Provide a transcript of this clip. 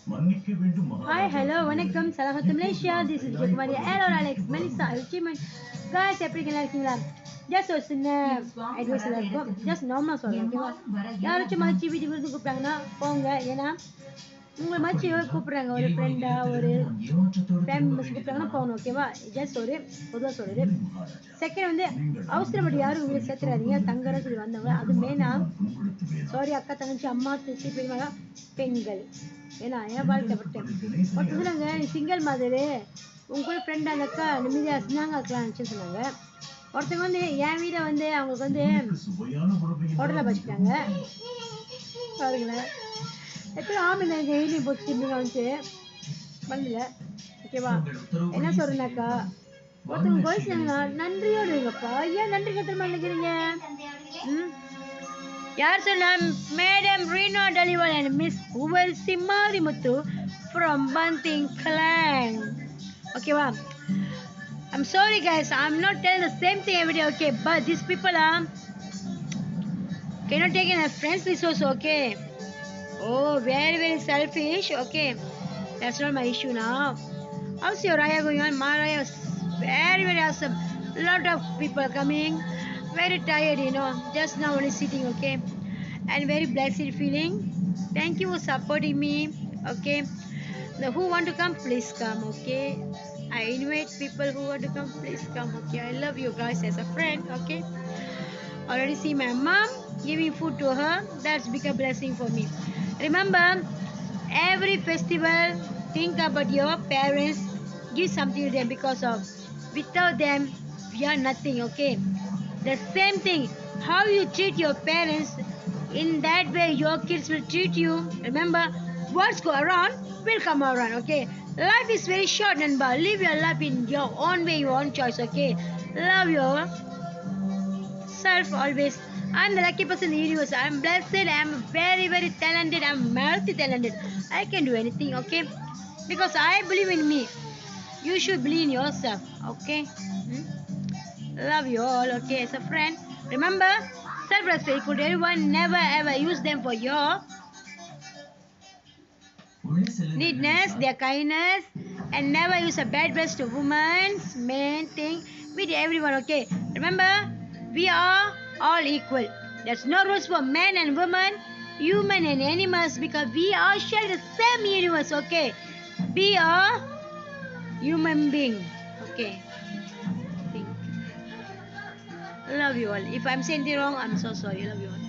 Hi, hello, வணக்கம் சலகத்து Malaysia. This is Jakumari, Aaron, Alex, Melissa, Ultimate. Guys, எப்படி இருக்கீங்களா? Just ஒரு சின்ன advice இருக்கும். Just normal சொல்றேன், ஓகேவா? யாராச்சும் மச்சி வீட்டுக்கு விருந்து கூப்பிட்டாங்கன்னா போங்க. ஏன்னா உங்களை மச்சி கூப்பிடுறாங்க, ஒரு ஃப்ரெண்டா ஒரு ஃபேமிலி மெம்பர்ஸ் கூப்பிட்டாங்கன்னா போகணும், ஓகேவா? ஜஸ்ட் ஒரு பொதுவாக சொல்றது. செகண்ட் வந்து அவசரப்பட்டு யாரும் உங்களை சேர்த்துறாதீங்க. தங்கற சொல்லி வந்தவங்க அது மெயினா சாரி அக்கா தங்கச்சி அம்மா திருச்சி பெரியவங்க பெண்கள். ஏன்னா என் வாழ்க்கைப்பட்டேன் ஒருத்தர் சொன்னாங்க, நீ சிங்கிள் மாதிரி உங்க கூட ஃப்ரெண்ட் அந்த அக்கா நிம்மதியாக இருந்தாங்க இருக்கலாம்னு சொன்னாங்க. ஒருத்தவங்க வந்து என் வீடை வந்து அவங்களுக்கு வந்து ஹோட்டலில் வச்சுட்டாங்க பாருங்களேன். எத்தனை ஆமை தான் டெய்லி போச்சுட்டு வந்துட்டு பண்ணல, ஓகேவா? என்ன சொல்றேன்னாக்கா, ஒருத்தவங்க வயசுனா நன்றியோடு இருங்கப்பா. ஏன் நன்றி கத்திரமா நினைக்கிறீங்க? யார் சொன்னா? மேடம் ரீனோ டெலிவர் அண்ட் மிஸ் உவல் சிம்மாரி முத்து from Banting Clan. ஓகேவா? I'm sorry guys, I'm not telling the same thing every day, okay? But these people are cannot take in a friend's resource, okay? Oh, very very selfish, okay? That's not my issue now. How's your Raya going on? My Raya is very very awesome. Lot of people coming. Very tired, you know. Just now only sitting, okay? And very blessed feeling. Thank you for supporting me, okay? The who want to come, please come, okay? I invite people who want to come, please come, okay? I love you guys as a friend, okay? Already see my mom giving food to her. That's big a blessing for me. Remember, every festival, think about your parents. Give something to them because of without them, we are nothing, okay? The same thing, how you treat your parents, in that way your kids will treat you. Remember, what's go around will come around, okay? Life is very short, Nanba. Live your life in your own way, your own choice, okay? Love yourself always. I'm the lucky person in the universe. I'm blessed. I'm very very talented. I'm multi-talented. I can do anything, okay? Because I believe in me. You should believe in yourself, okay? Love you all, okay? As a friend, remember, self-respect. Could everyone never ever use them for your neatness, their kindness, and never use a bad words to women's main thing with everyone, okay? Remember, we are all equal. There's no rules for men and women, human and animals, because we all share the same universe, okay? Be a human being, okay? Love you all. If I'm saying anything wrong, I'm so sorry. Love you all.